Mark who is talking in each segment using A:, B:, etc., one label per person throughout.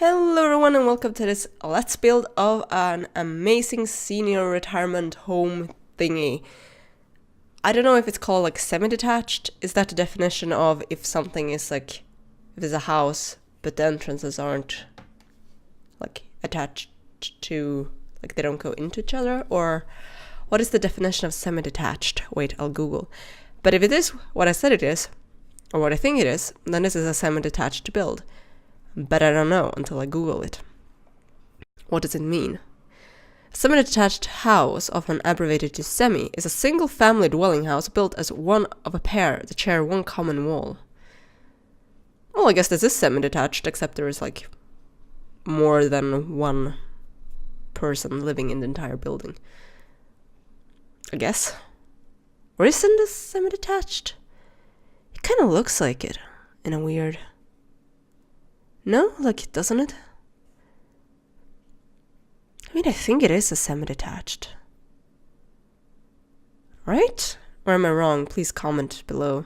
A: Hello everyone and welcome to this Let's Build of an amazing senior retirement home thingy. I don't know if it's called like semi-detached. Is that the definition of if something is like, if there's a house but the entrances aren't like attached to, like they don't go into each other? Or what is the definition of semi-detached? Wait, I'll Google. But if it is what I said it is, or what I think it is, then this is a semi-detached build. But I don't know until I Google it. What does it mean? A semi-detached house, often abbreviated to semi, is a single-family dwelling house built as one of a pair that share one common wall. Well, I guess this is semi-detached, except there is like more than one person living in the entire building. I guess. Or isn't this semi-detached? It kind of looks like it in a weird... No? Like, doesn't it? I mean, I think it is a semi-detached. Right? Or am I wrong? Please comment below.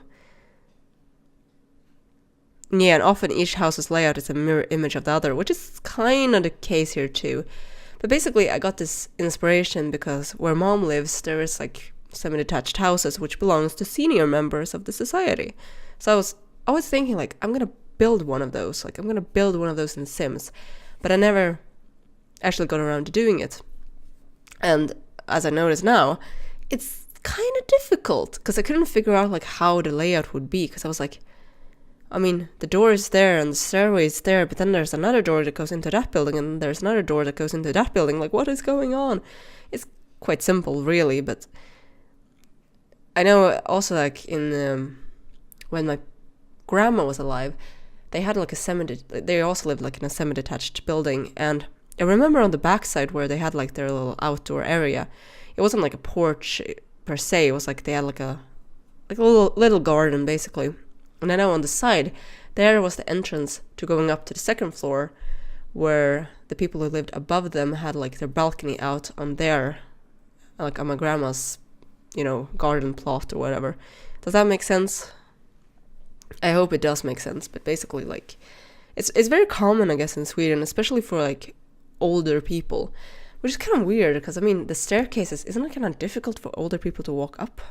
A: Yeah, and often each house's layout is a mirror image of the other, which is kind of the case here too. But basically, I got this inspiration because where mom lives, there is like semi-detached houses which belongs to senior members of the society. So I was always thinking like, I'm gonna build one of those. Like, I'm gonna build one of those in Sims. But I never actually got around to doing it. And as I notice now, it's kind of difficult because I couldn't figure out like how the layout would be, because I was like, I mean, the door is there and the stairway is there, but then there's another door that goes into that building and there's another door that goes into that building. Like, what is going on? It's quite simple, really, but I know also like in when my grandma was alive, they had like they also lived like in a semi-detached building, and I remember on the backside where they had like their little outdoor area, it wasn't like a porch per se, it was like they had like a little garden basically. And I know on the side, there was the entrance to going up to the second floor, where the people who lived above them had like their balcony out on their, like on my grandma's, garden plot or whatever. Does that make sense? I hope it does make sense, but basically like, it's very common, I guess, in Sweden, especially for like older people, which is kind of weird, because I mean, the staircases, isn't it kind of difficult for older people to walk up?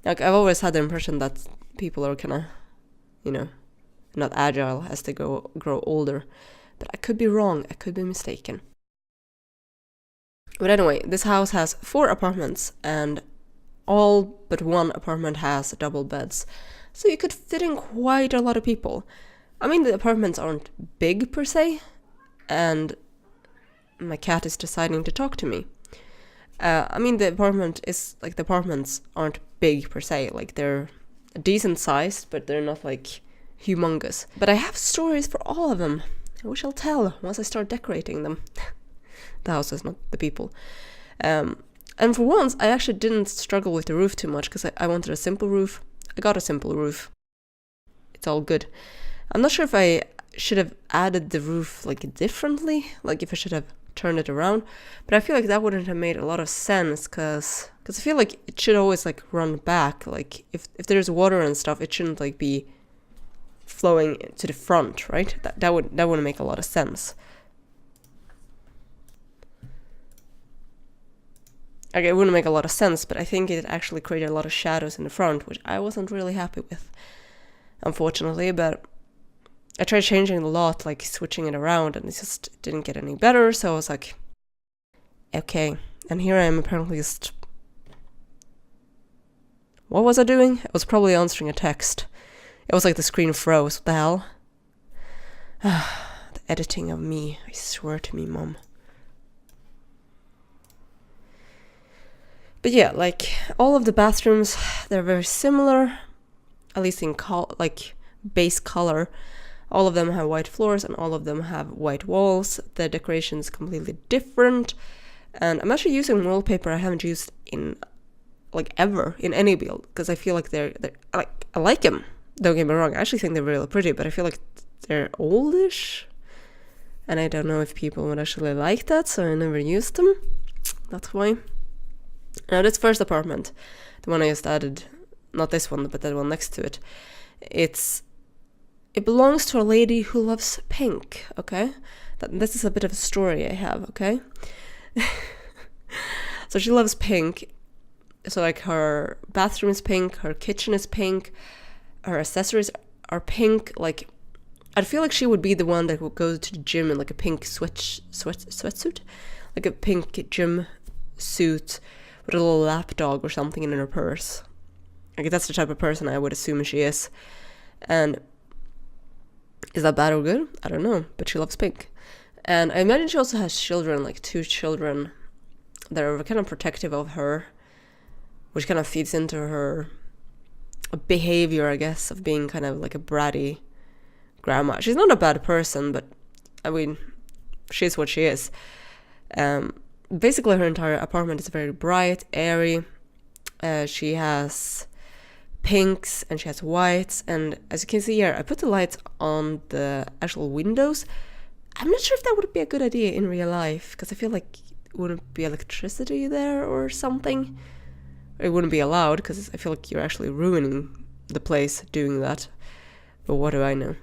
A: Like, I've always had the impression that people are kind of, not agile as they grow older. But I could be wrong. I could be mistaken. But anyway, this house has 4 apartments, and all but one apartment has double beds. So you could fit in quite a lot of people. I mean, the apartments aren't big per se, and my cat is deciding to talk to me. I mean, the apartments aren't big per se, like they're decent sized, but they're not like humongous. But I have stories for all of them, we shall tell once I start decorating them. The houses, not the people. And for once, I actually didn't struggle with the roof too much, because I wanted a simple roof. I got a simple roof. It's all good. I'm not sure if I should have added the roof like differently, like if I should have turned it around, but I feel like that wouldn't have made a lot of sense, because I feel like it should always like run back. Like if there's water and stuff, it shouldn't like be flowing to the front, right? That wouldn't make a lot of sense. Okay, it wouldn't make a lot of sense, but I think it actually created a lot of shadows in the front, which I wasn't really happy with, unfortunately. But I tried changing the lot, like switching it around, and it just didn't get any better. So I was like, okay. And here I am apparently just... What was I doing? I was probably answering a text. It was like the screen froze. What the hell? The editing of me. I swear to me, Mom. But yeah, like all of the bathrooms, they're very similar, at least in base color. All of them have white floors and all of them have white walls. The decoration is completely different. And I'm actually using wallpaper I haven't used in like ever in any build, because I feel like they're like, I like them. Don't get me wrong, I actually think they're really pretty, but I feel like they're oldish. And I don't know if people would actually like that, so I never used them. That's why. Now this first apartment, the one I just added, not this one, but that one next to it, it's it belongs to a lady who loves pink, okay? This is a bit of a story I have, okay? So she loves pink. So like her bathroom is pink, her kitchen is pink, her accessories are pink. Like, I feel like she would be the one that would go to the gym in like a pink sweatsuit, like a pink gym suit with a little lap dog or something in her purse. Like, that's the type of person I would assume she is. And is that bad or good? I don't know, but she loves pink. And I imagine she also has children, like 2 children that are kind of protective of her, which kind of feeds into her behavior, I guess, of being kind of like a bratty grandma. She's not a bad person, but I mean, she's what she is. Basically, her entire apartment is very bright, airy. She has pinks and she has whites. And as you can see here, I put the lights on the actual windows. I'm not sure if that would be a good idea in real life, because I feel like it wouldn't be electricity there or something. It wouldn't be allowed, because I feel like you're actually ruining the place doing that. But what do I know?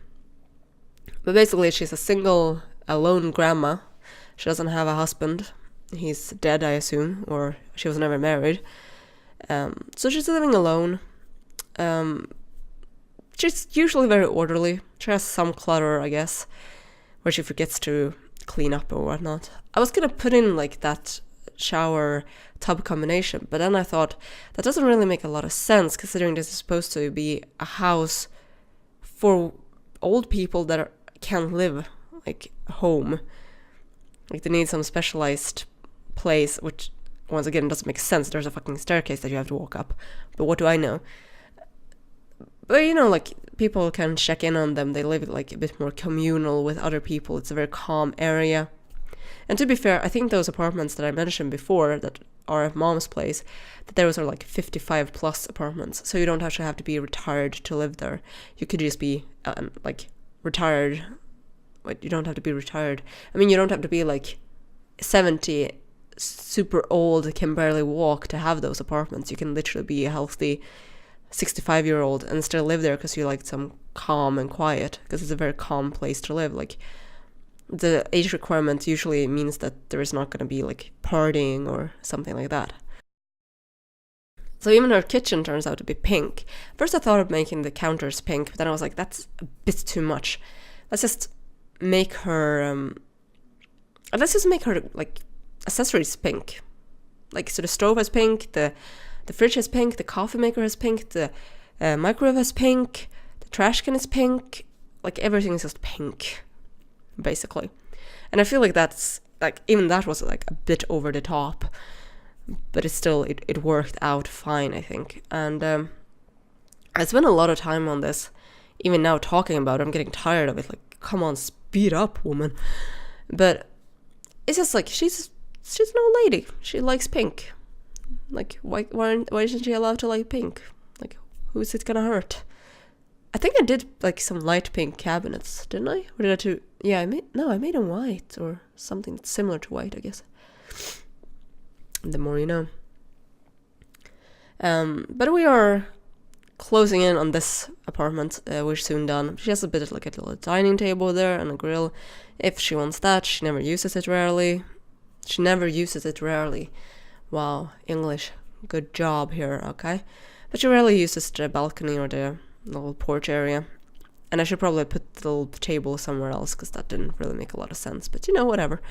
A: But basically, she's a single, alone grandma. She doesn't have a husband. He's dead, I assume, or she was never married. So she's living alone. She's usually very orderly. She has some clutter, I guess, where she forgets to clean up or whatnot. I was gonna put in like that shower tub combination, but then I thought that doesn't really make a lot of sense, considering this is supposed to be a house for old people that can't live like home. Like, they need some specialized place, which once again doesn't make sense. There's a fucking staircase that you have to walk up, but what do I know? But you know, like, people can check in on them. They live like a bit more communal with other people. It's a very calm area. And to be fair, I think those apartments that I mentioned before that are at Mom's place, that those are like 55 plus apartments. So you don't actually have to be retired to live there. You could just be like retired. But you don't have to be retired. I mean, you don't have to be like 70, super old, can barely walk to have those apartments. You can literally be a healthy 65-year-old and still live there because you like some calm and quiet, because it's a very calm place to live. Like, the age requirement usually means that there is not going to be like partying or something like that. So even her kitchen turns out to be pink. First I thought of making the counters pink, but then I was like, that's a bit too much. Let's just make her like accessories pink. Like, so the stove has pink, the fridge has pink, the coffee maker has pink, the microwave has pink, the trash can is pink. Like, everything is just pink, basically. And I feel like that's like, even that was like a bit over the top, but it worked out fine, I think. And I spent a lot of time on this. Even now talking about it, I'm getting tired of it. Like, come on, speed up, woman. But it's just like, she's an old lady. She likes pink. Like, why isn't she allowed to like pink? Like, who is it gonna hurt? I think I did like some light pink cabinets, didn't I? Or did I do? Yeah, I made them white or something that's similar to white, I guess. The more you know. But we are closing in on this apartment. We're soon done. She has a bit of like a little dining table there and a grill. If she wants that, she never uses it rarely. Wow, English. Good job here, okay? But she rarely uses the balcony or the little porch area. And I should probably put the little table somewhere else, because that didn't really make a lot of sense. But you know, whatever.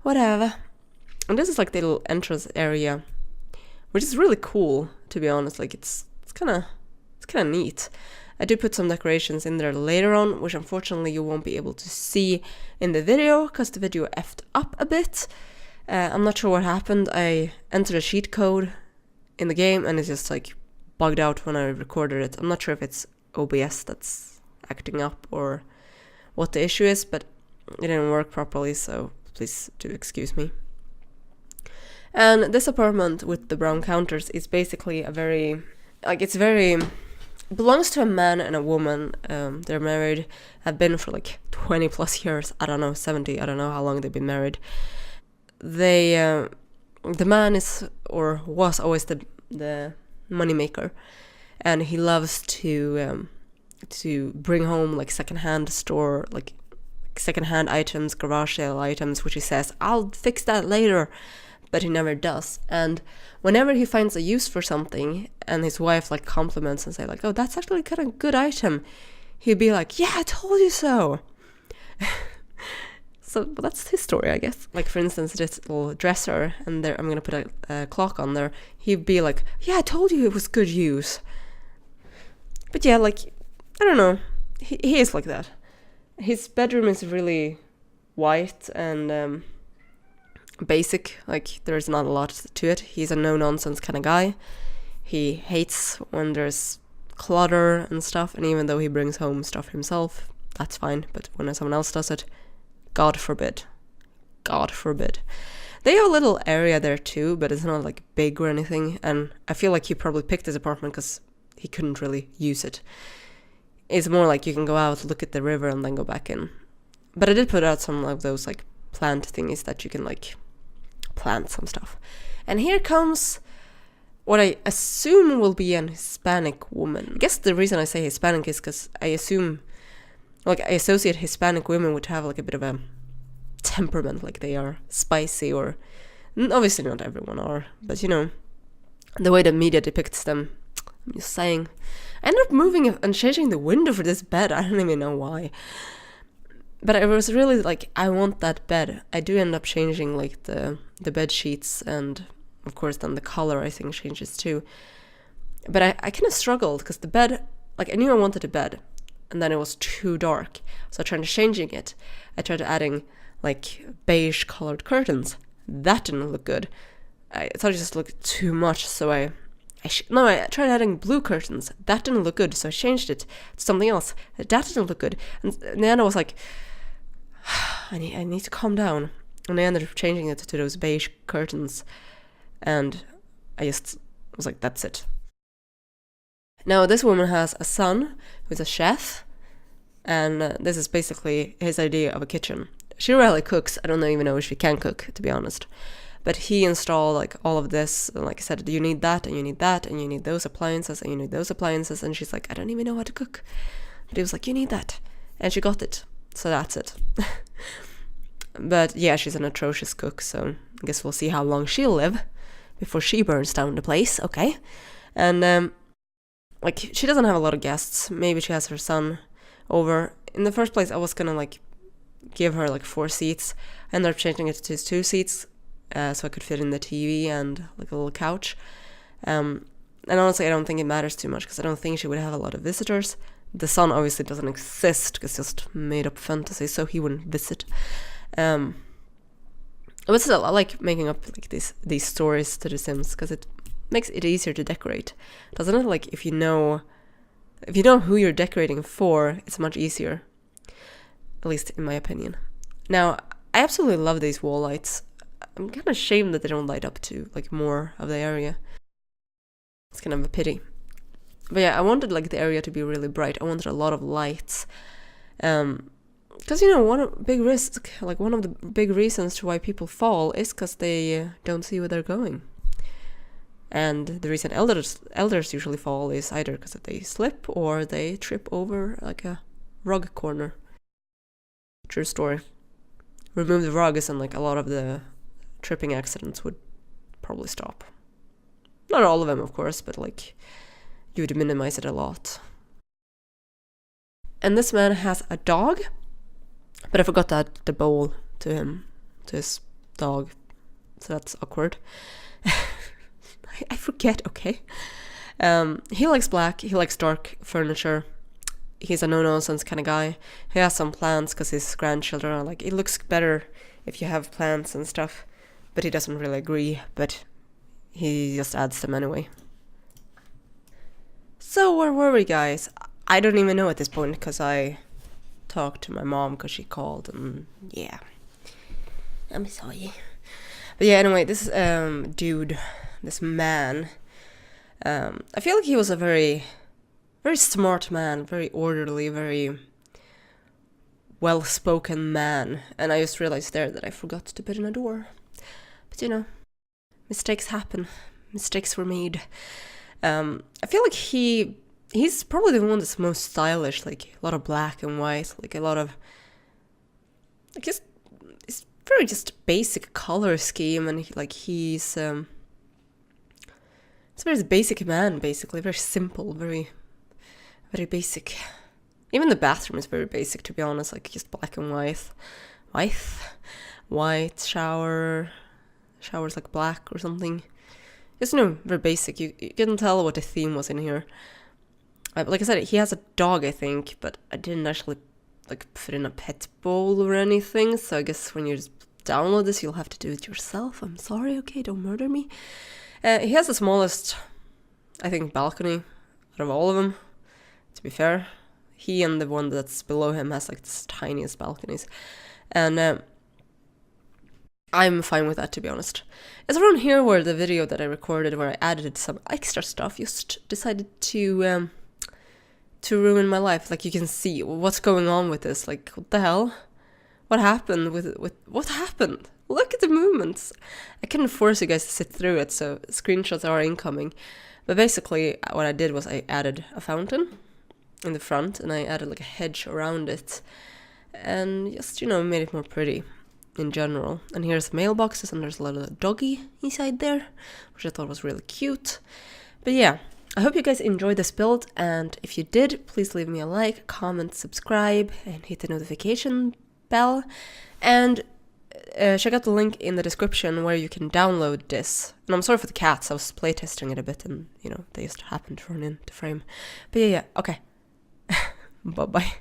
A: And this is like the little entrance area, which is really cool, to be honest. Like, it's kind of neat. I did put some decorations in there later on, which unfortunately you won't be able to see in the video, because the video effed up a bit. I'm not sure what happened. I entered a cheat code in the game and it just like bugged out when I recorded it. I'm not sure if it's OBS that's acting up or what the issue is, but it didn't work properly, so please do excuse me. And this apartment with the brown counters is basically belongs to a man and a woman. They're married, have been for like 20 plus years. I don't know, 70. I don't know how long they've been married. The man is, or was always the money maker, and he loves to to bring home like secondhand store, like secondhand items, garage sale items, which he says, I'll fix that later, but he never does. And whenever he finds a use for something and his wife like compliments and say like, oh, that's actually kind of a good item, he'd be like, yeah, I told you so. So well, that's his story, I guess. Like, for instance, this little dresser, and there I'm going to put a clock on there. He'd be like, yeah, I told you it was good use. But yeah, like, I don't know. He is like that. His bedroom is really white and basic. Like, there's not a lot to it. He's a no-nonsense kind of guy. He hates when there's clutter and stuff, and even though he brings home stuff himself, that's fine. But when someone else does it, God forbid. God forbid. They have a little area there too, but it's not like big or anything. And I feel like he probably picked this apartment because he couldn't really use it. It's more like you can go out, look at the river, and then go back in. But I did put out some of those like plant thingies that you can like plant some stuff. And here comes what I assume will be an Hispanic woman. I guess the reason I say Hispanic is because I associate Hispanic women with have like a bit of a temperament, like they are spicy, or obviously not everyone are, but you know, the way the media depicts them. I'm just saying. I ended up moving and changing the window for this bed. I don't even know why. But I was really like, I want that bed. I do end up changing like the bed sheets, and of course then the color I think changes too. But I kind of struggled because the bed, like I knew I wanted a bed, and then it was too dark. So I tried changing it. I tried adding like beige colored curtains. That didn't look good. I thought it just looked too much, so I tried adding blue curtains. That didn't look good, so I changed it to something else. That didn't look good. And then I was like, I need to calm down. And I ended up changing it to those beige curtains. And I just was like, that's it. Now, this woman has a son who's a chef, and this is basically his idea of a kitchen. She rarely cooks. I don't even know if she can cook, to be honest. But he installed like all of this, and like I said, you need that, and you need that, and you need those appliances, and you need those appliances, and she's like, I don't even know how to cook. But he was like, you need that. And she got it. So that's it. But yeah, she's an atrocious cook, so I guess we'll see how long she'll live before she burns down the place, okay? And like, she doesn't have a lot of guests. Maybe she has her son over. In the first place, I was gonna like give her like 4 seats. I ended up changing it to 2 seats, so I could fit in the TV and like a little couch. And honestly, I don't think it matters too much because I don't think she would have a lot of visitors. The son obviously doesn't exist because it's just made up fantasy, so he wouldn't visit. But still, I like making up like these stories to The Sims because it makes it easier to decorate, doesn't it? Like if you know who you're decorating for, it's much easier, at least in my opinion. Now, I absolutely love these wall lights. I'm kind of ashamed that they don't light up to like more of the area. It's kind of a pity. But yeah, I wanted like the area to be really bright. I wanted a lot of lights. Because one of the big reasons to why people fall is because they don't see where they're going. And the reason elders usually fall is either because they slip or they trip over like a rug corner. True story. Remove the rugs and like a lot of the tripping accidents would probably stop. Not all of them, of course, but like you would minimize it a lot. And this man has a dog, but I forgot to add the bowl to his dog, so that's awkward. I forget, okay? He likes black, he likes dark furniture. He's a no-nonsense kind of guy. He has some plants because his grandchildren are like, it looks better if you have plants and stuff. But he doesn't really agree, but he just adds them anyway. So where were we, guys? I don't even know at this point because I talked to my mom because she called, and yeah. I'm sorry. But yeah, anyway, this dude, this man, I feel like he was a very, very smart man, very orderly, very well-spoken man. And I just realized there that I forgot to put in a door. But mistakes happen. Mistakes were made. I feel like he he's probably the one that's most stylish, like a lot of black and white, like a lot of, like just, it's very just basic color scheme, and he's it's a very basic man, basically, very simple, very basic. Even the bathroom is very basic, to be honest, like just black and white shower's like black or something. Just, very basic. You couldn't tell what the theme was in here. Like I said, he has a dog, I think, but I didn't actually like put in a pet bowl or anything, so I guess when you just download this, you'll have to do it yourself. I'm sorry, okay, don't murder me. He has the smallest, I think, balcony out of all of them, to be fair. He and the one that's below him has like the tiniest balconies. And I'm fine with that, to be honest. It's around here where the video that I recorded, where I added some extra stuff, just decided to ruin my life. Like, you can see what's going on with this. Like, what the hell? What happened with what happened? Look at the movements. I couldn't force you guys to sit through it, so screenshots are incoming. But basically, what I did was I added a fountain in the front, and I added like a hedge around it, and just, made it more pretty in general. And here's mailboxes, and there's a little doggy inside there, which I thought was really cute. But yeah, I hope you guys enjoyed this build, and if you did, please leave me a like, comment, subscribe, and hit the notification bell. And check out the link in the description where you can download this. And I'm sorry for the cats, I was playtesting it a bit, and they just happened to run into frame. But yeah, okay. Bye-bye.